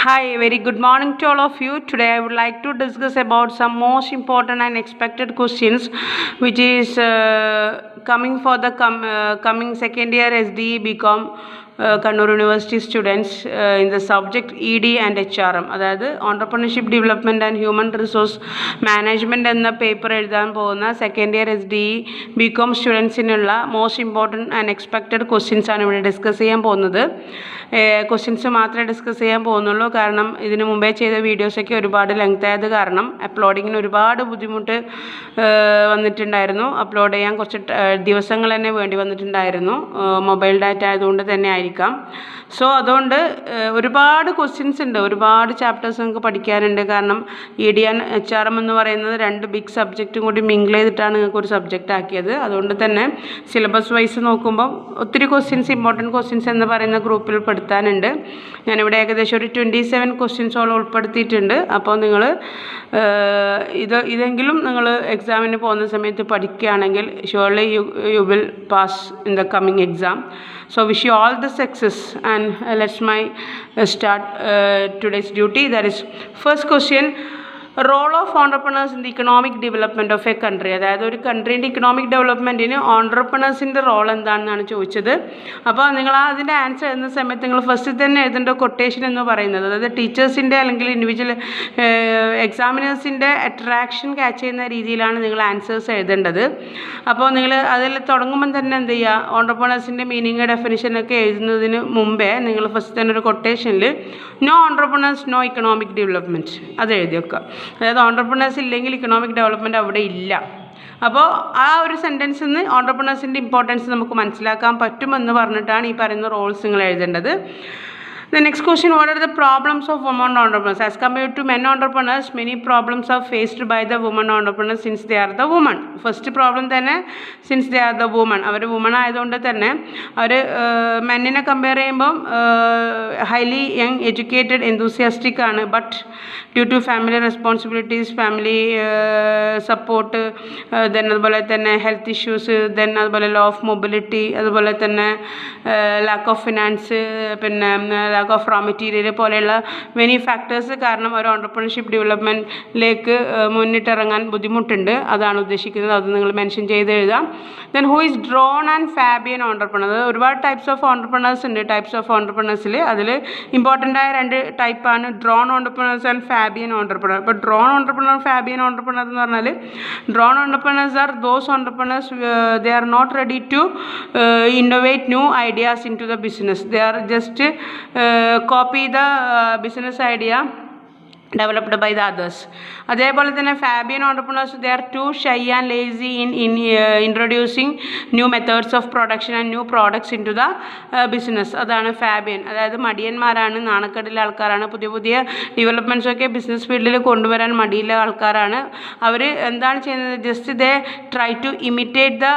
Hi, very good morning to all of you. Today I would like to discuss about some most important and expected questions which is coming for the coming second year SDE BCom Kannur University students in the subject ED and HRM, അതായത് entrepreneurship development and human resource management എന്ന paper എഴുതാൻ പോകുന്ന second year SDE BCom സ്റ്റുഡൻസിനുള്ള most important and expected questions ആണ് ഇവിടെ discuss ചെയ്യാൻ പോകുന്നത്. Questions മാത്രമേ ഡിസ്കസ് ചെയ്യാൻ പോകുന്നുള്ളൂ, കാരണം ഇതിന് മുമ്പേ ചെയ്ത വീഡിയോസൊക്കെ ഒരുപാട് ലെങ്ത് ആയത് കാരണം അപ്ലോഡിങ്ങിന് ഒരുപാട് ബുദ്ധിമുട്ട് വന്നിട്ടുണ്ടായിരുന്നു. അപ്ലോഡ് ചെയ്യാൻ കുറച്ച് ദിവസങ്ങൾ തന്നെ വേണ്ടി വന്നിട്ടുണ്ടായിരുന്നു, മൊബൈൽ ഡാറ്റ ആയതുകൊണ്ട് തന്നെ ആയിരിക്കാം. സോ അതുകൊണ്ട് ഒരുപാട് ക്വസ്റ്റ്യൻസ് ഉണ്ട്, ഒരുപാട് ചാപ്റ്റേഴ്സ് നമുക്ക് പഠിക്കാനുണ്ട്. കാരണം ED and HRM എന്ന് പറയുന്നത് രണ്ട് ബിഗ് സബ്ജക്റ്റും കൂടി മിങ്കിൾ ചെയ്തിട്ടാണ് നിങ്ങൾക്ക് ഒരു സബ്ജക്റ്റ് ആക്കിയത്. അതുകൊണ്ട് തന്നെ സിലബസ് വൈസ് നോക്കുമ്പോൾ ഒത്തിരി ക്വസ്റ്റ്യൻസ്, ഇമ്പോർട്ടൻറ്റ് ക്വസ്റ്റ്യൻസ് എന്ന് പറയുന്ന ഗ്രൂപ്പിൽ പെടുത്താനുണ്ട്. ഞാനിവിടെ ഏകദേശം ഒരു 27 ക്വസ്റ്റ്യൻസോളം ഉൾപ്പെടുത്തിയിട്ടുണ്ട്. അപ്പോൾ നിങ്ങൾ ഇതെങ്കിലും നിങ്ങൾ എക്സാമിന് പോകുന്ന സമയത്ത് പഠിക്കുകയാണെങ്കിൽ surely you will pass in the coming exam. So wish you all the success and let's start today's duty. That is first question, role of entrepreneurs in the economic development of a country. അതായത് ഒരു കൺട്രീൻ്റെ economic ഡെവലപ്മെൻറ്റിന് ഓണ്ടർപ്രണേഴ്സിൻ്റെ role എന്താണെന്നാണ് ചോദിച്ചത്. അപ്പോൾ നിങ്ങൾ അതിൻ്റെ answer എഴുതുന്ന സമയത്ത് നിങ്ങൾ ഫസ്റ്റിൽ തന്നെ എഴുതേണ്ട കൊട്ടേഷൻ എന്ന് പറയുന്നത്, അതായത് ടീച്ചേഴ്സിൻ്റെ അല്ലെങ്കിൽ ഇൻഡിവിജ്വൽ എക്സാമിനേഴ്സിൻ്റെ അട്രാക്ഷൻ ക്യാച്ച് ചെയ്യുന്ന രീതിയിലാണ് നിങ്ങൾ ആൻസേഴ്സ് എഴുതേണ്ടത്. അപ്പോൾ നിങ്ങൾ അതിൽ തുടങ്ങുമ്പം തന്നെ എന്ത് ചെയ്യുക, ഓണ്ടർപ്രണേഴ്സിൻ്റെ മീനിങ് ഡെഫിനിഷനൊക്കെ എഴുതുന്നതിന് മുമ്പേ നിങ്ങൾ ഫസ്റ്റ് തന്നെ ഒരു കൊട്ടേഷനിൽ no entrepreneurs no economic development അത് എഴുതി വെക്കുക. അതായത് ഓണ്ടർപ്രണേഴ്സ് ഇല്ലെങ്കിൽ ഇക്കണോമിക് ഡെവലപ്മെൻറ്റ് അവിടെ ഇല്ല. അപ്പോൾ ആ ഒരു സെൻറ്റൻസിൽ നിന്ന് ഓണ്ടർപ്രണേഴ്സിൻ്റെ ഇമ്പോർട്ടൻസ് നമുക്ക് മനസ്സിലാക്കാൻ പറ്റുമെന്ന് പറഞ്ഞിട്ടാണ് ഈ പറയുന്ന റോൾസ് നിങ്ങൾ എഴുതേണ്ടത്. The next question, what are the problems of women entrepreneurs? As compared to men entrepreneurs, many problems are faced by the women entrepreneurs since they are the women. First problem തന്നെ since they are the women. അവർ woman ആയതുകൊണ്ട് തന്നെ അവർ മെന്നിനെ compare ചെയ്യുമ്പം highly young educated enthusiastic ആണ്. But due to family responsibilities, family support, then അതുപോലെ തന്നെ ഹെൽത്ത് ഇഷ്യൂസ്, ദെൻ അതുപോലെ ലോ ഓഫ് മൊബിലിറ്റി, അതുപോലെ തന്നെ ലാക്ക് ഓഫ് ഫിനാൻസ്, പിന്നെ ലാക്ക് ഓഫ് റോ മെറ്റീരിയൽ പോലെയുള്ള മെനി ഫാക്ടേഴ്സ് കാരണം ഒരു ഓണ്ടർപ്രണർഷിപ്പ് ഡെവലപ്മെൻറ്റിലേക്ക് മുന്നിട്ടിറങ്ങാൻ ബുദ്ധിമുട്ടുണ്ട്. അതാണ് ഉദ്ദേശിക്കുന്നത്, അത് നിങ്ങൾ മെൻഷൻ ചെയ്ത് എഴുതാം. Then who is drone and Fabian entrepreneur. ഒരുപാട് ടൈപ്സ് ഓഫ് ഓണ്ടർപ്രണേഴ്സ് ഉണ്ട്. ടൈപ്സ് ഓഫ് ഓണ്ടർപ്രണേഴ്സിൽ അതിൽ ഇമ്പോർട്ടൻ്റ് ആയ രണ്ട് ടൈപ്പാണ് drone entrepreneurs and Fabian entrepreneur. ഇപ്പോൾ ഡ്രോൺ ഓണ്ടർപ്രണർ, ഫാബിയൻ ഓണ്ടർപ്രണർ എന്ന് പറഞ്ഞാൽ drone entrepreneurs are those entrepreneurs they are not ready to innovate new ideas into the business. They are just copy the business idea developed by the others. അതേപോലെ തന്നെ Fabian entrepreneurs they are too shy and lazy in introducing new methods of production and new products into the business. അതാണ് Fabian. അതായത് മടിയന്മാരാണ്, നാണക്കെടുള്ള ആൾക്കാരാണ്. പുതിയ പുതിയ ഡെവലപ്മെൻറ്റ്സൊക്കെ business ഫീൽഡിൽ കൊണ്ടുവരാൻ മടിയുള്ള ആൾക്കാരാണ്. അവർ എന്താണ് ചെയ്യുന്നത്, just they try to imitate the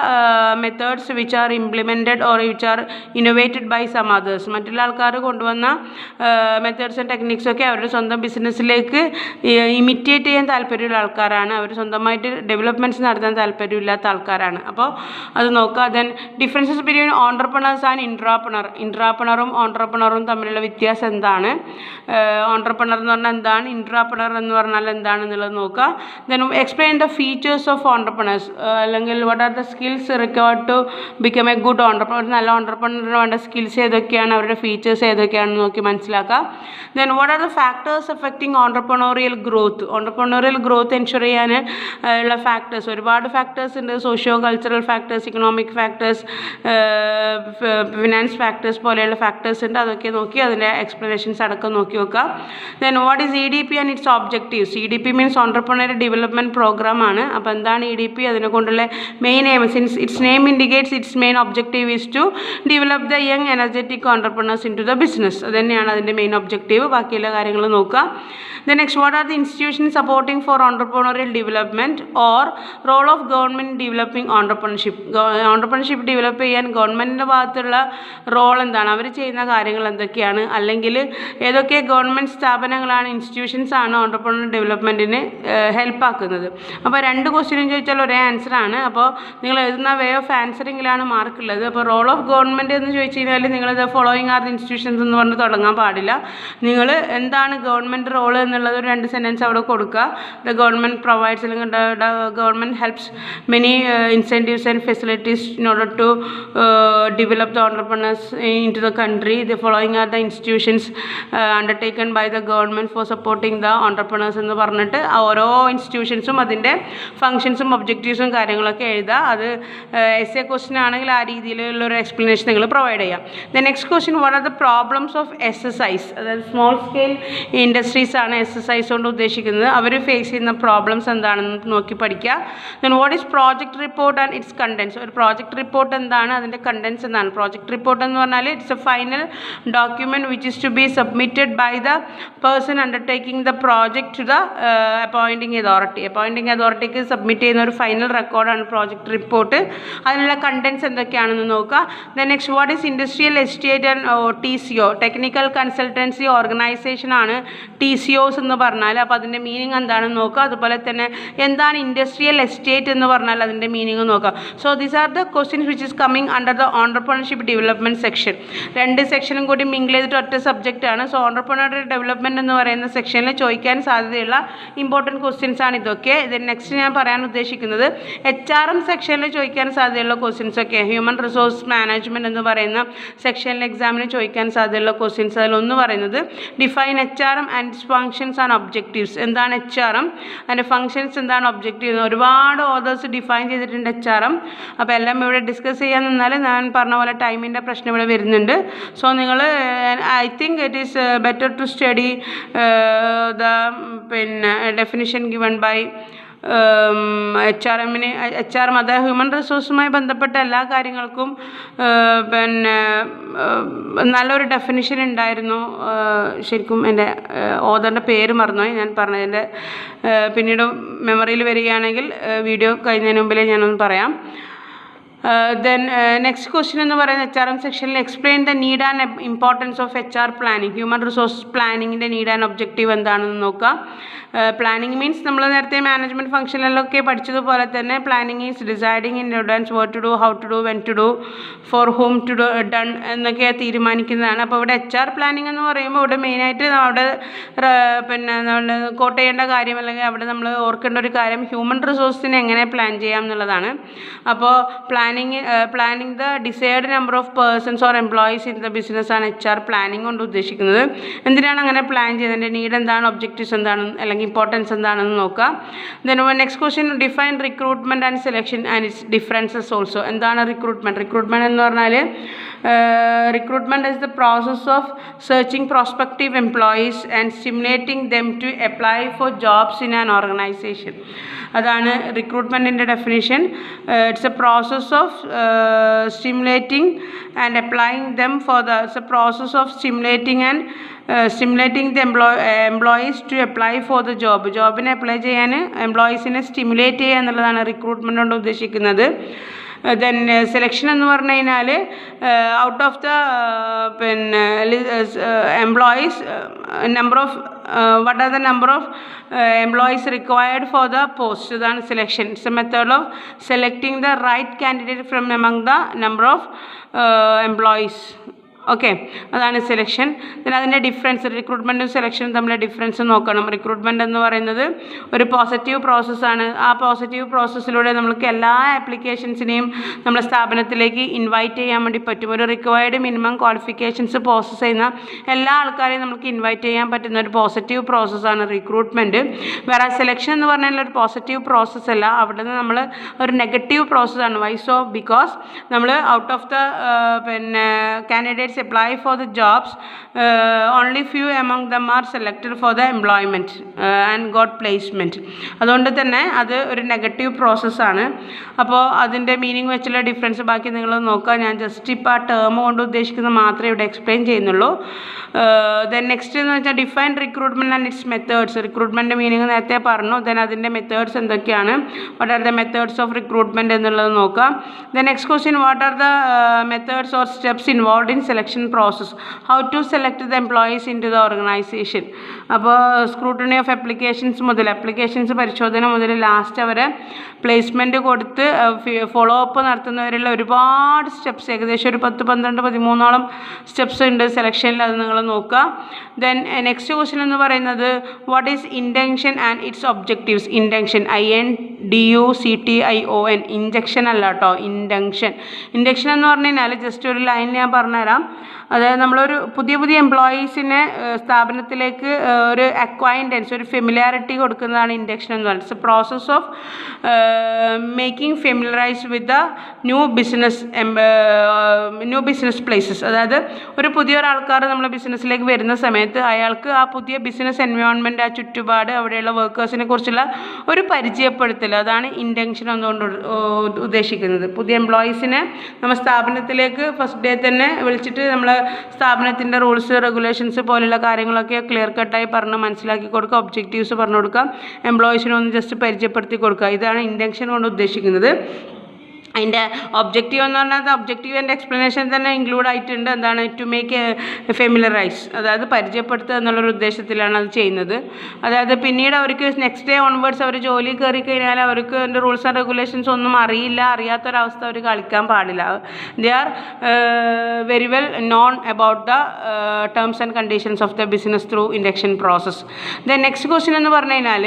methods which are implemented or which are innovated by some others. മറ്റുള്ള ആൾക്കാർ കൊണ്ടുവന്ന മെത്തേഡ്സ് ആൻഡ് ടെക്നിക്സൊക്കെ അവരുടെ സ്വന്തം ബിസിനസ്സിലേക്ക് ഇമിറ്റേറ്റ് ചെയ്യാൻ താല്പര്യമുള്ള ആൾക്കാരാണ്. അവർ സ്വന്തമായിട്ട് ഡെവലപ്മെൻറ്റ്സ് നടത്താൻ താല്പര്യമില്ലാത്ത ആൾക്കാരാണ്. അപ്പോൾ അത് നോക്കുക. Then differences between entrepreneurs and intrapreneur. ഇൻട്രാപ്രണറും ഓണ്ടർപ്രണറും തമ്മിലുള്ള വ്യത്യാസം എന്താണ്, ഓണ്ടർപ്രണർ എന്ന് പറഞ്ഞാൽ എന്താണ്, ഇൻട്രാപ്രണർ എന്ന് പറഞ്ഞാൽ എന്താണെന്നുള്ളത് നോക്കുക. Then explain the features of entrepreneurs, അല്ലെങ്കിൽ what are the skills required to become a good entrepreneur. നല്ല ഓണ്ടർപ്രണറിന് വേണ്ട സ്കിൽസ് ഏതൊക്കെയാണ്, അവരുടെ ഫീച്ചേഴ്സ് ഏതൊക്കെയാണെന്ന് നോക്കി മനസ്സിലാക്കുക. Then what are the factors affecting entrepreneurial growth. Entrepreneurial growth ensure ചെയ്യാൻ ഉള്ള ഫാക്ടേഴ്സ് ഒരുപാട് ഫാക്ടേഴ്സ് ഉണ്ട്. Socio cultural factors, economic factors, finance factors പോലെയുള്ള ഫാക്ടേഴ്സ് ഉണ്ട്. അതൊക്കെ നോക്കി അതിൻ്റെ എക്സ്പ്ലനേഷൻസ് അടക്കം നോക്കി വെക്കുക. Then what is EDP and its objectives. EDP means entrepreneurial development programme ആണ്. അപ്പോൾ എന്താണ് EDP, അതിനെ കൊണ്ടുള്ള main aim, since its name indicates its main objective is to develop the young energetic entrepreneurs into the business. അത് തന്നെയാണ് അതിൻ്റെ main objective. ബാക്കിയുള്ള കാര്യങ്ങൾ നോക്കുക. Then next, what are the institutions supporting for entrepreneurial development or role of government in developing entrepreneurship? Entrepreneurship develop ചെയ്യാൻ ഗവൺമെൻറ്റിൻ്റെ ഭാഗത്തുള്ള role എന്താണ്, അവർ ചെയ്യുന്ന കാര്യങ്ങൾ എന്തൊക്കെയാണ്, അല്ലെങ്കിൽ ഏതൊക്കെ ഗവൺമെൻറ് സ്ഥാപനങ്ങളാണ്, ഇൻസ്റ്റിറ്റ്യൂഷൻസ് ആണ് ഓണ്ടർപ്രണർ ഡെവലപ്മെൻറ്റിന് ഹെൽപ്പാക്കുന്നത്. അപ്പോൾ 2 ക്വസ്റ്റ്യനും ചോദിച്ചാൽ ഒരേ ആൻസറാണ്. അപ്പോൾ നിങ്ങൾ എഴുതുന്ന വേ ഓഫ് ആൻസറിങ്ങിലാണ് മാർക്കുള്ളത്. അപ്പോൾ റോൾ ഓഫ് ഗവൺമെൻറ് എന്ന് ചോദിച്ചു കഴിഞ്ഞാൽ നിങ്ങളിത് ഫോളോയിങ് ആർ ദി ഇൻസ്റ്റിറ്റ്യൂഷൻസ് എന്ന് പറഞ്ഞ് തുടങ്ങാൻ പാടില്ല. നിങ്ങൾ എന്താണ് ഗവൺമെൻറ് റോൾ എന്നുള്ളത് ഒരു 2 സെൻറ്റൻസ് അവിടെ കൊടുക്കുക. ദ ഗവൺമെൻറ് പ്രൊവൈഡ്സ്, അല്ലെങ്കിൽ government helps many incentives and facilities in order to develop the entrepreneurs into the country. The following are the institutions undertaken by the government for supporting the entrepreneurs എന്ന് പറഞ്ഞിട്ട് ഓരോ ഇൻസ്റ്റിറ്റ്യൂഷൻസും അതിൻ്റെ ഫങ്ഷൻസും ഒബ്ജക്റ്റീവ്സും കാര്യങ്ങളൊക്കെ എഴുതുക. അത് SA question ആണെങ്കിൽ ആ രീതിയിലുള്ളൊരു എക്സ്പ്ലനേഷൻ നിങ്ങൾ പ്രൊവൈഡ് ചെയ്യാം. The next question, what are the problems of SSIs, അതായത് സ്മോൾ സ്കെയിൽ ഇൻഡസ്ട്രീസ് ആണ് SSIs കൊണ്ട് ഉദ്ദേശിക്കുന്നത്. അവർ ഫേസ് ചെയ്യുന്ന പ്രോബ്ലംസ് എന്താണെന്ന് നോക്കി പഠിക്കുക. Then what is project report and its contents, ഒരു പ്രോജക്റ്റ് റിപ്പോർട്ട് എന്താണ്, അതിൻ്റെ കണ്ടൻസ് എന്താണ്. പ്രോജക്റ്റ് റിപ്പോർട്ട് എന്ന് പറഞ്ഞാൽ it's a final document which is to be submitted by the person undertaking the project to the appointing authority. Appointing അതോറിറ്റിക്ക് submit ചെയ്യുന്ന ഒരു final റെക്കോർഡാണ് പ്രോജക്റ്റ് റിപ്പോർട്ട്. അതിനുള്ള കണ്ടൻസ് എന്തൊക്കെയാണെന്ന് നോക്കുക. Then next, what is industrial estate and TCO, technical consultancy organisation ആണ് TCOs എന്ന് പറഞ്ഞാൽ. അപ്പോൾ അതിൻ്റെ മീനിങ് എന്താണെന്ന് നോക്കുക. അതുപോലെ തന്നെ എന്താണ് ഇൻഡസ്ട്രിയൽ എസ്റ്റേറ്റ് എന്ന് പറഞ്ഞാൽ അതിൻ്റെ മീനിങ് നോക്കുക. So these are the questions which is coming under the entrepreneurship development section. 2 സെക്ഷനും കൂടി മിങ്കിൾ ചെയ്തിട്ട് ഒറ്റ സബ്ജക്റ്റാണ്. സോ ഓണ്ടർപ്രണർ ഡെവലപ്മെൻറ്റ് എന്ന് പറയുന്ന സെക്ഷനിൽ ചോദിക്കാൻ സാധ്യതയുള്ള ഇമ്പോർട്ടൻറ്റ് ക്വസ്റ്റ്യൻസ് ആണ് ഇതൊക്കെ. ഇതിന് നെക്സ്റ്റ് ഞാൻ പറയാൻ ഉദ്ദേശിക്കുന്നത് HRM സെക്ഷനിൽ ചോദിക്കാൻ സാധ്യതയുള്ള ക്വസ്റ്റ്യൻസ് ഒക്കെ. ഹ്യൂമൻ റിസോഴ്സ് മാനേജ്മെൻറ്റ് എന്ന് പറയുന്ന സെക്ഷനിൽ എക്സാമിന് ചോദിക്കാൻ സാധ്യതയുള്ള ക്വസ്റ്റ്യൻസ്. അതിലൊന്ന് പറയുന്നത് define HRM and it's functions and objectives. എന്താണ് HRM, അതിൻ്റെ ഫങ്ഷൻസ് എന്താണ്, ഒബ്ജക്റ്റീവ്. ഒരുപാട് ഓതേഴ്സ് ഡിഫൈൻ ചെയ്തിട്ടുണ്ട് HRM. അപ്പോൾ എല്ലാം ഇവിടെ ഡിസ്കസ് ചെയ്യാൻ നിന്നാൽ ഞാൻ പറഞ്ഞ പോലെ ടൈമിൻ്റെ പ്രശ്നം ഇവിടെ വരുന്നുണ്ട്. സോ നിങ്ങൾ I think it is better to study the definition given by HRM. അത് ഹ്യൂമൻ റിസോഴ്സുമായി ബന്ധപ്പെട്ട എല്ലാ കാര്യങ്ങൾക്കും നല്ലൊരു ഡെഫിനിഷൻ ഉണ്ടായിരുന്നു. ശരിക്കും എൻ്റെ ഓതറിൻ്റെ പേര് മറന്നുപോയി, ഞാൻ പറഞ്ഞതിൻ്റെ പിന്നീട് മെമ്മറിയിൽ വരികയാണെങ്കിൽ വീഡിയോ കഴിയുന്നതിന് മുമ്പിലേ ഞാനൊന്ന് പറയാം. Then next question എന്ന് പറയുന്നത് HRM സെക്ഷനിൽ explain the need and importance of HR planning. Human resource പ്ലാനിങ്ങിൻ്റെ നീഡ് ആൻഡ് ഒബ്ജക്റ്റീവ് എന്താണെന്ന് നോക്കുക. പ്ലാനിങ് മീൻസ് നമ്മൾ നേരത്തെ മാനേജ്മെൻറ്റ് ഫംഗ്ഷനിലൊക്കെ പഠിച്ചതുപോലെ തന്നെ planning is deciding in advance what to do, how to do, when to do, for whom to do done എന്നൊക്കെ തീരുമാനിക്കുന്നതാണ്. അപ്പോൾ ഇവിടെ HR പ്ലാനിങ് എന്ന് പറയുമ്പോൾ ഇവിടെ മെയിനായിട്ട് അവിടെ നമ്മൾ കോട്ട് ചെയ്യേണ്ട കാര്യം അല്ലെങ്കിൽ അവിടെ നമ്മൾ ഓർക്കേണ്ട ഒരു കാര്യം ഹ്യൂമൻ റിസോഴ്സിനെ എങ്ങനെ പ്ലാൻ ചെയ്യാം എന്നുള്ളതാണ്. അപ്പോൾ planning the desired number of persons or employees in the business ആണ് HR പ്ലാനിങ് കൊണ്ട് ഉദ്ദേശിക്കുന്നത്. എന്തിനാണ് അങ്ങനെ പ്ലാൻ ചെയ്യുന്നതിൻ്റെ നീഡ് എന്താണ്, ഒബ്ജക്റ്റീവ്സ് എന്താണ്, അല്ലെങ്കിൽ ഇമ്പോർട്ടൻസ് എന്താണെന്ന് നോക്കുക. Then next question, define recruitment and selection and its differences also. എന്താണ് റിക്രൂട്ട്മെൻറ്റ്? റിക്രൂട്ട്മെൻറ്റ് എന്ന് പറഞ്ഞാൽ recruitment is the process of searching prospective employees and stimulating them to apply for jobs in an organisation. അതാണ് റിക്രൂട്ട്മെൻറ്റിൻ്റെ definition. It's a process of stimulating and applying them for the it's a process of stimulating and stimulating the employees to apply for the job. ജോബിനെ apply ചെയ്യാൻ എംപ്ലോയീസിനെ stimulate ചെയ്യുക എന്നുള്ളതാണ് recruitment കൊണ്ട് ഉദ്ദേശിക്കുന്നത്. Then selection എന്ന് പറഞ്ഞു കഴിഞ്ഞാൽ out of the employees number of what are the number of employees required for the post. ഇതാണ് selection. It's a method of selecting the right candidate from among the number of employees. Okay, അതാണ് selection. പിന്നെ അതിൻ്റെ difference, റിക്രൂട്ട്മെൻറ്റും സെലക്ഷനും തമ്മിലെ difference നോക്കണം. Recruitment എന്ന് പറയുന്നത് ഒരു positive പ്രോസസ്സാണ്. ആ പോസിറ്റീവ് പ്രോസസ്സിലൂടെ നമുക്ക് എല്ലാ ആപ്ലിക്കേഷൻസിനെയും നമ്മുടെ സ്ഥാപനത്തിലേക്ക് ഇൻവൈറ്റ് ചെയ്യാൻ വേണ്ടി പറ്റും. ഒരു റിക്വയർഡ് മിനിമം ക്വാളിഫിക്കേഷൻസ് പ്രോസസ്സ് ചെയ്യുന്ന എല്ലാ ആൾക്കാരെയും നമുക്ക് ഇൻവൈറ്റ് ചെയ്യാൻ പറ്റുന്ന ഒരു പോസിറ്റീവ് പ്രോസസ്സാണ് റിക്രൂട്ട്മെൻറ്റ്. വേറെ സെലക്ഷൻ എന്ന് പറഞ്ഞാൽ ഒരു പോസിറ്റീവ് പ്രോസസ്സ് അല്ല, അവിടെ നിന്ന് നമ്മൾ ഒരു നെഗറ്റീവ് പ്രോസസ്സാണ്. Why so? ബിക്കോസ് നമ്മൾ out of the candidates apply for the jobs. Only few among them are selected for the employment and got placement. അതുകൊണ്ട് തന്നെ അത് ഒരു നെഗറ്റീവ് പ്രോസസ്സാണ്. അപ്പോൾ അതിൻ്റെ മീനിങ് വെച്ചുള്ള ഡിഫറൻസ് ബാക്കി നിങ്ങൾ നോക്കുക. ഞാൻ ജസ്റ്റ് ഇപ്പോൾ ആ ടേം കൊണ്ട് ഉദ്ദേശിക്കുന്നത് മാത്രമേ ഇവിടെ എക്സ്പ്ലെയിൻ ചെയ്യുന്നുള്ളൂ. ദെൻ നെക്സ്റ്റ് എന്ന് വെച്ചാൽ define recruitment and its methods. Recruitment meaning നേരത്തെ പറഞ്ഞു. ദെൻ അതിൻ്റെ മെത്തേഡ്സ് എന്തൊക്കെയാണ്, what are the methods of recruitment എന്നുള്ളത് നോക്കാം. Then next question, what are the methods or steps involve in selection process, how to select the employees into the organisation. അപ്പോൾ scrutiny of applications മുതൽ, applications പരിശോധന മുതൽ last അവരെ placement കൊടുത്ത് follow up നടത്തുന്നവരുള്ള ഒരുപാട് steps, ഏകദേശം ഒരു 10, 12, 13 steps ഉണ്ട് സെലക്ഷനിൽ. അത് നിങ്ങൾ നോക്കുക. ദെൻ നെക്സ്റ്റ് ക്വസ്റ്റ്യൻ എന്ന് പറയുന്നത്, what is intention and its objectives. Intention INDUCTION, injection അല്ല കേട്ടോ, ഇൻറ്റൻഷൻ. ഇൻറ്റൻഷൻ എന്ന് പറഞ്ഞു കഴിഞ്ഞാൽ ജസ്റ്റ് ഒരു ലൈൻ ഞാൻ പറഞ്ഞുതരാം. അതായത് നമ്മളൊരു പുതിയ എംപ്ലോയീസിനെ സ്ഥാപനത്തിലേക്ക് ഒരു അക്വൈൻറ്റൻസ്, ഒരു ഫെമിലിയാരിറ്റി കൊടുക്കുന്നതാണ് ഇൻഡക്ഷൻ എന്ന് പറയുന്നത്. It's a process of making familiarised with the new business places. അതായത് ഒരു പുതിയൊരാൾക്കാർ നമ്മൾ ബിസിനസ്സിലേക്ക് വരുന്ന സമയത്ത് അയാൾക്ക് ആ പുതിയ ബിസിനസ് എൻവയോൺമെൻറ്റ്, ആ ചുറ്റുപാട്, അവിടെയുള്ള വർക്കേഴ്സിനെ കുറിച്ചുള്ള ഒരു പരിചയപ്പെടുത്തൽ, അതാണ് ഇൻഡക്ഷൻ എന്നുകൊണ്ട് ഉദ്ദേശിക്കുന്നത്. പുതിയ എംപ്ലോയീസിനെ നമ്മൾ സ്ഥാപനത്തിലേക്ക് ഫസ്റ്റ് ഡേ തന്നെ വിളിച്ചിട്ട് നമ്മൾ സ്ഥാപനത്തിൻ്റെ റൂൾസ് റെഗുലേഷൻസ് പോലുള്ള കാര്യങ്ങളൊക്കെ ക്ലിയർ കട്ടായി പറഞ്ഞ് മനസ്സിലാക്കി കൊടുക്കുക, ഒബ്ജക്റ്റീവ്സ് പറഞ്ഞു കൊടുക്കുക, എംപ്ലോയീസിനൊന്ന് ജസ്റ്റ് പരിചയപ്പെടുത്തി കൊടുക്കുക. ഇതാണ് ഇൻഡക്ഷൻ കൊണ്ട് ഉദ്ദേശിക്കുന്നത്. അതിൻ്റെ ഒബ്ജക്റ്റീവ് എന്ന് പറഞ്ഞാൽ ഒബ്ജക്റ്റീവ് ആൻഡ് എക്സ്പ്ലനേഷൻ തന്നെ ഇൻക്ലൂഡ് ആയിട്ടുണ്ട്. എന്താണ്, ടു മേക്ക് ഫെമിലറൈസ്, അതായത് പരിചയപ്പെടുത്തുക എന്നുള്ളൊരു ഉദ്ദേശത്തിലാണ് അത് ചെയ്യുന്നത്. അതായത് പിന്നീട് അവർക്ക് നെക്സ്റ്റ് ഡേ ഓൺവേർഡ്സ് അവർ ജോലി കയറി കഴിഞ്ഞാൽ അവർക്ക് അതിൻ്റെ റൂൾസ് ആൻഡ് റെഗുലേഷൻസ് ഒന്നും അറിയാത്തൊരവസ്ഥ അവർ കളിക്കാൻ പാടില്ല. They are very well known about the terms and conditions of the business through induction process. Then next question എന്ന് പറഞ്ഞു കഴിഞ്ഞാൽ,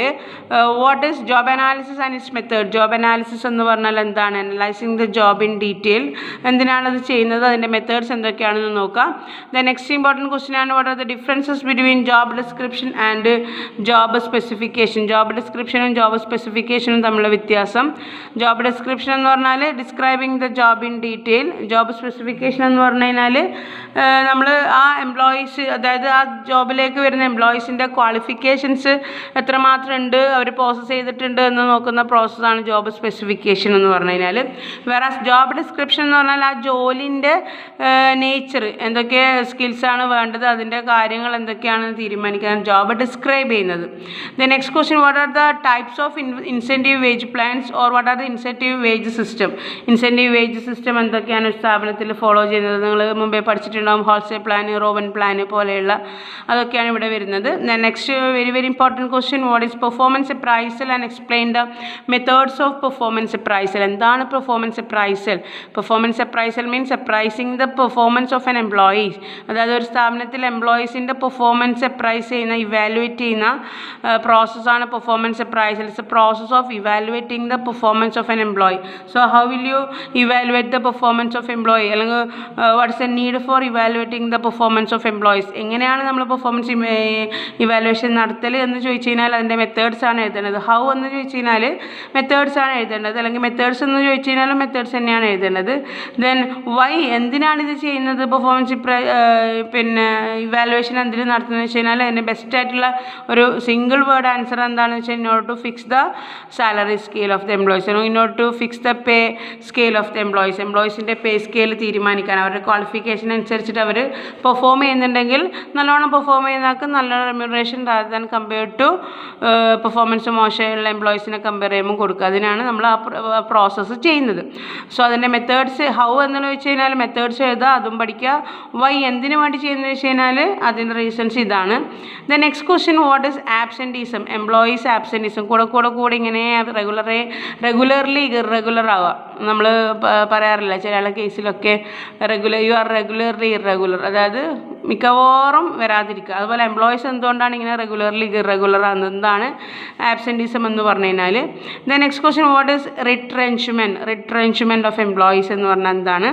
what is job analysis and its method. Job analysis എന്ന് പറഞ്ഞാൽ എന്താണ്, analysing the job in detail, എന്തിനാണത് ചെയ്യുന്നത്, അതിൻ്റെ methods എന്തൊക്കെയാണെന്ന് നോക്കാം. ദ നെക്സ്റ്റ് ഇമ്പോർട്ടൻറ്റ് ക്വസ്റ്റ്യൻ ആണ്, what are the differences between job description and job specification. Job ഡിസ്ക്രിപ്ഷനും ജോബ് സ്പെസിഫിക്കേഷനും തമ്മിലുള്ള വ്യത്യാസം. ജോബ് ഡിസ്ക്രിപ്ഷൻ എന്ന് പറഞ്ഞാൽ describing the job in detail. Job specification എന്ന് പറഞ്ഞു കഴിഞ്ഞാൽ നമ്മൾ ആ എംപ്ലോയീസ്, അതായത് ആ ജോബിലേക്ക് വരുന്ന എംപ്ലോയീസിൻ്റെ ക്വാളിഫിക്കേഷൻസ് എത്രമാത്രം ഉണ്ട്, അവർ പ്രോസസ്സ് ചെയ്തിട്ടുണ്ട് എന്ന് നോക്കുന്ന പ്രോസസ്സാണ് ജോബ് സ്പെസിഫിക്കേഷൻ എന്ന് പറഞ്ഞു കഴിഞ്ഞാൽ. വേറെ ജോബ് ഡിസ്ക്രിപ്ഷൻ എന്ന് പറഞ്ഞാൽ ആ ജോലിൻ്റെ നേച്ചർ, എന്തൊക്കെ സ്കിൽസാണ് വേണ്ടത്, അതിൻ്റെ കാര്യങ്ങൾ എന്തൊക്കെയാണെന്ന് തീരുമാനിക്കാൻ ജോബ് ഡിസ്ക്രൈബ് ചെയ്യുന്നത്. The next question, what are the types of incentive wage plans or what are the incentive wage system. Incentive wage system എന്തൊക്കെയാണ് ഒരു സ്ഥാപനത്തിൽ ഫോളോ ചെയ്യുന്നത്, നിങ്ങൾ മുമ്പേ പഠിച്ചിട്ടുണ്ടാകും. ഹോൾസെയിൽ പ്ലാൻ, റോബൻ പ്ലാൻ പോലെയുള്ള അതൊക്കെയാണ് ഇവിടെ വരുന്നത്. Next very important question, what is performance appraisal and explain the methods of performance appraisal. എന്താണ് performance appraisal? Performance appraisal means appraising the performance of an employee. അതായത് ഒരു സ്ഥാപനത്തിൽ എംപ്ലോയീസിൻ്റെ പെർഫോമൻസ് അപ്രൈസ് ചെയ്യുന്ന, ഇവാലുവേറ്റ് ചെയ്യുന്ന പ്രോസസ്സാണ് performance appraisal. It's a process of evaluating the performance of an employee. So how will you evaluate the performance of employee, അല്ലെങ്കിൽ what's a need for evaluating the performance of employees. എങ്ങനെയാണ് നമ്മൾ performance evaluation നടത്തൽ എന്ന് ചോദിച്ചു കഴിഞ്ഞാൽ അതിൻ്റെ methods ആണ് എഴുതേണ്ടത്. How എന്ന് ചോദിച്ചു കഴിഞ്ഞാൽ മെത്തേഡ്സ് ആണ് എഴുതേണ്ടത്, അല്ലെങ്കിൽ മെത്തേഡ്സ് എന്ന് ചോദിച്ചു കഴിഞ്ഞാലും മെത്തേഡ്സ് തന്നെയാണ് എഴുതേണ്ടത്. ദെൻ വൈ, എന്തിനാണിത് ചെയ്യുന്നത്, പെർഫോമൻസ് ഇവാലുവേഷൻ എന്തിന് നടത്തുന്നത് വെച്ച് കഴിഞ്ഞാൽ അതിൻ്റെ ബെസ്റ്റ് ആയിട്ടുള്ള ഒരു സിംഗിൾ വേർഡ് ആൻസർ എന്താണെന്ന് വെച്ചാൽ in order to fix the salary scale of the employees, in order to fix the pay scale of the employees. എംപ്ലോയീസിൻ്റെ പേ സ്കെയിൽ തീരുമാനിക്കാൻ, അവരുടെ ക്വാളിഫിക്കേഷൻ അനുസരിച്ചിട്ട് അവർ പെർഫോം ചെയ്യുന്നുണ്ടെങ്കിൽ നല്ലോണം പെർഫോം ചെയ്യുന്നവർക്ക് നല്ല remuneration rather than compared to performance മോശമുള്ള എംപ്ലോയീസിനെ കമ്പയർ ചെയ്യുമ്പോൾ കൊടുക്കുക. അതിനാണ് നമ്മൾ ആ പ്രോസസ്സ് ചെയ്യുന്നത്. സോ അതിൻ്റെ മെത്തേഡ്സ്, ഹൗ എന്ന് വെച്ച് കഴിഞ്ഞാൽ മെത്തേഡ്സ് എഴുതുക, അതും പഠിക്കുക. വൈ, എന്തിനു വേണ്ടി ചെയ്യുന്നത് വെച്ച് കഴിഞ്ഞാൽ അതിൻ്റെ റീസൺസ് ഇതാണ്. The next question, what is absenteeism. Employees absenteeism കൂടെ ഇങ്ങനെ റെഗുലർലി ഇറഗുലർ ആവുക. നമ്മൾ പറയാറില്ല ചില കേസിലൊക്കെ യു ആർ റെഗുലർലി ഇറഗുലർ, അതായത് മിക്കവാറും വരാതിരിക്കുക. അതുപോലെ എംപ്ലോയീസ് എന്തുകൊണ്ടാണ് ഇങ്ങനെ റെഗുലർലി ഇറഗുലർ ആകുന്നത്, എന്താണ് ആബ്സെൻറ്റീസം എന്ന് പറഞ്ഞു കഴിഞ്ഞാൽ. The next question, what is retrenchment of employees എന്ന് പറഞ്ഞാൽ എന്താണ്.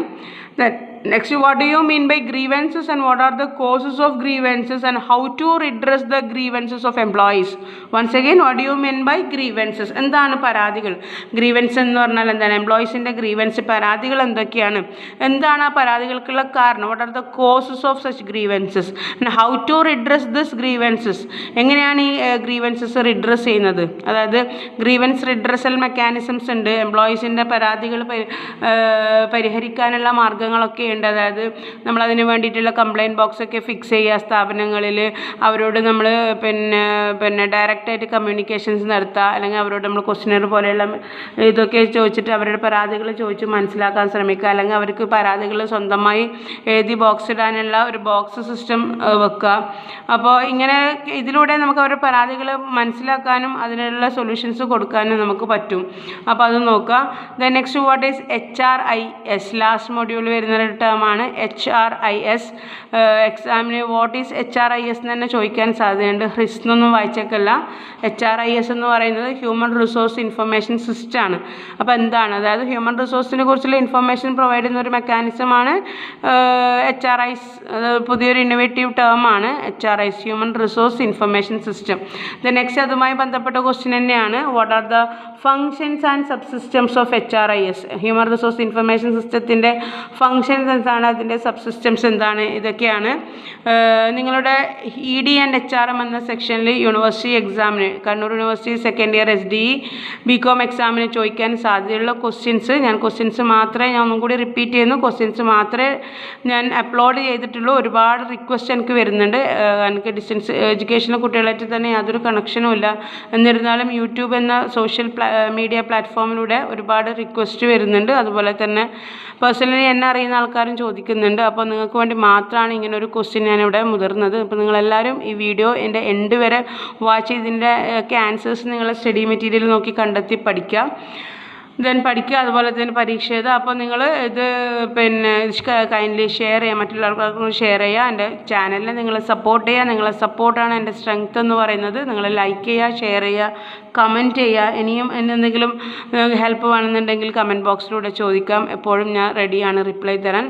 next, what do you mean by grievances and what are the causes of grievances and how to redress the grievances of employees? Once again, what do you mean by grievances? എന്താണ് പരാതികൾ? Grievance എന്ന് പറഞ്ഞാൽ എന്താണ്? എംപ്ലോയീസിൻ്റെ grievance, പരാതികൾ എന്തൊക്കെയാണ്, എന്താണ് ആ പരാതികൾക്കുള്ള കാരണം, what are the causes of such grievances and how to redress this grievances? എങ്ങനെയാണ് ഈ ഗ്രീവൻസസ് റിഡ്രസ് ചെയ്യുന്നത്? അതായത് ഗ്രീവൻസ് റിഡ്രസൽ മെക്കാനിസംസ് ഉണ്ട്, എംപ്ലോയീസിൻ്റെ പരാതികൾ പരിഹരിക്കാനുള്ള മാർഗ്ഗങ്ങളൊക്കെ ഉണ്ട്. അതായത് നമ്മളതിന് വേണ്ടിയിട്ടുള്ള കംപ്ലയിൻറ്റ് ബോക്സൊക്കെ ഫിക്സ് ചെയ്യുക സ്ഥാപനങ്ങളിൽ, അവരോട് നമ്മൾ പിന്നെ ഡയറക്റ്റായിട്ട് കമ്മ്യൂണിക്കേഷൻസ് നടത്തുക, അല്ലെങ്കിൽ അവരോട് നമ്മൾ ക്വസ്റ്റ്യനർ പോലെയുള്ള ഇതൊക്കെ ചോദിച്ചിട്ട് അവരുടെ പരാതികൾ ചോദിച്ച് മനസ്സിലാക്കാൻ ശ്രമിക്കുക, അല്ലെങ്കിൽ അവർക്ക് പരാതികൾ സ്വന്തമായി എഴുതി ബോക്സ് ഇടാനുള്ള ഒരു ബോക്സ് സിസ്റ്റം വെക്കുക. അപ്പോൾ ഇങ്ങനെ ഇതിലൂടെ നമുക്ക് അവരുടെ പരാതികൾ മനസ്സിലാക്കാനും അതിനുള്ള സൊല്യൂഷൻസ് കൊടുക്കാനും നമുക്ക് പറ്റും. അപ്പോൾ അത് നോക്കുക. Then next, what is HRIS? Last module വരുന്നൊരു ടേമാണ് HRIS. എക്സാമിന് വാട്ട് ഈസ് HRIS എന്ന് തന്നെ ചോദിക്കാൻ സാധ്യതയുണ്ട്. ഹിസ്ന്നൊന്നും വായിച്ചേക്കല്ല. HRIS എന്ന് പറയുന്നത് ഹ്യൂമൻ റിസോഴ്സ് ഇൻഫർമേഷൻ സിസ്റ്റം ആണ്. അപ്പോൾ എന്താണ്, അതായത് ഹ്യൂമൻ റിസോഴ്സിനെ കുറിച്ചുള്ള ഇൻഫർമേഷൻ പ്രൊവൈഡ് ചെയ്യുന്ന ഒരു മെക്കാനിസമാണ് HRIS. അത് പുതിയൊരു ഇന്നോവേറ്റീവ് ടേമാണ് HRIS, human resource information system. Then next, അതുമായി ബന്ധപ്പെട്ട ക്വസ്റ്റ്യൻ തന്നെയാണ്, what are the functions and subsystems of HRIS? Human resource information സിസ്റ്റത്തിൻ്റെ ഫങ്ഷൻസ് എന്താണ്, അതിൻ്റെ സബ്സിസ്റ്റംസ് എന്താണ്, ഇതൊക്കെയാണ് നിങ്ങളുടെ ED ആൻഡ് HRM എന്ന സെക്ഷനിൽ യൂണിവേഴ്സിറ്റി എക്സാമിന്, Kannur university second year SDE BCom എക്സാമിന് ചോദിക്കാൻ സാധ്യതയുള്ള ക്വസ്റ്റ്യൻസ്. ഞാൻ ക്വസ്റ്റ്യൻസ് മാത്രമേ, ഞാൻ ഒന്നും കൂടി റിപ്പീറ്റ് ചെയ്യുന്നു, ക്വസ്റ്റ്യൻസ് മാത്രമേ ഞാൻ അപ്ലോഡ് ചെയ്തിട്ടുള്ളൂ. ഒരുപാട് റിക്വസ്റ്റ് എനിക്ക് വരുന്നുണ്ട്. എനിക്ക് ഡിസ്റ്റൻസ് എഡ്യൂക്കേഷണൽ കുട്ടികളായിട്ട് തന്നെ യാതൊരു കണക്ഷനും ഇല്ല. എന്നിരുന്നാലും യൂട്യൂബ് എന്ന സോഷ്യൽ മീഡിയ പ്ലാറ്റ്ഫോമിലൂടെ ഒരുപാട് റിക്വസ്റ്റ് വരുന്നുണ്ട്. അതുപോലെ തന്നെ പേഴ്സണലി എന്നെ അറിയുന്ന ആൾക്കാരും ചോദിക്കുന്നുണ്ട്. അപ്പോൾ നിങ്ങൾക്ക് വേണ്ടി മാത്രമാണ് ഇങ്ങനെ ഒരു ക്വസ്റ്റ്യൻ ഞാനിവിടെ മുതിർന്നത്. അപ്പോൾ നിങ്ങളെല്ലാവരും ഈ വീഡിയോ എൻ്റെ എൻഡ് വരെ വാച്ച് ചെയ്തതിൻ്റെ ഒക്കെ ആൻസേഴ്സ് നിങ്ങൾ സ്റ്റഡി മെറ്റീരിയൽ നോക്കി കണ്ടെത്തി പഠിക്കുക. ദെൻ പഠിക്കുക, അതുപോലെ തന്നെ പരീക്ഷ എഴുതുക. അപ്പോൾ നിങ്ങൾ ഇത് കൈൻഡ്ലി ഷെയർ ചെയ്യുക, മറ്റുള്ള ആൾക്കാർക്കും ഷെയർ ചെയ്യുക. എൻ്റെ ചാനലിനെ നിങ്ങൾ സപ്പോർട്ട് ചെയ്യുക. നിങ്ങളെ സപ്പോർട്ടാണ് എൻ്റെ സ്ട്രെങ്ത് എന്ന് പറയുന്നത്. നിങ്ങൾ ലൈക്ക് ചെയ്യുക, ഷെയർ ചെയ്യുക, കമൻറ്റ് ചെയ്യുക. ഇനിയും എന്തെങ്കിലും ഹെൽപ്പ് വേണമെന്നുണ്ടെങ്കിൽ കമൻറ്റ് ബോക്സിലൂടെ ചോദിക്കാം. എപ്പോഴും ഞാൻ റെഡിയാണ് റിപ്ലൈ തരാൻ.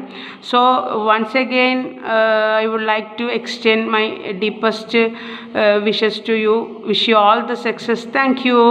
So once again I would like to extend my deepest wishes to you. Wish you all the success. Thank you.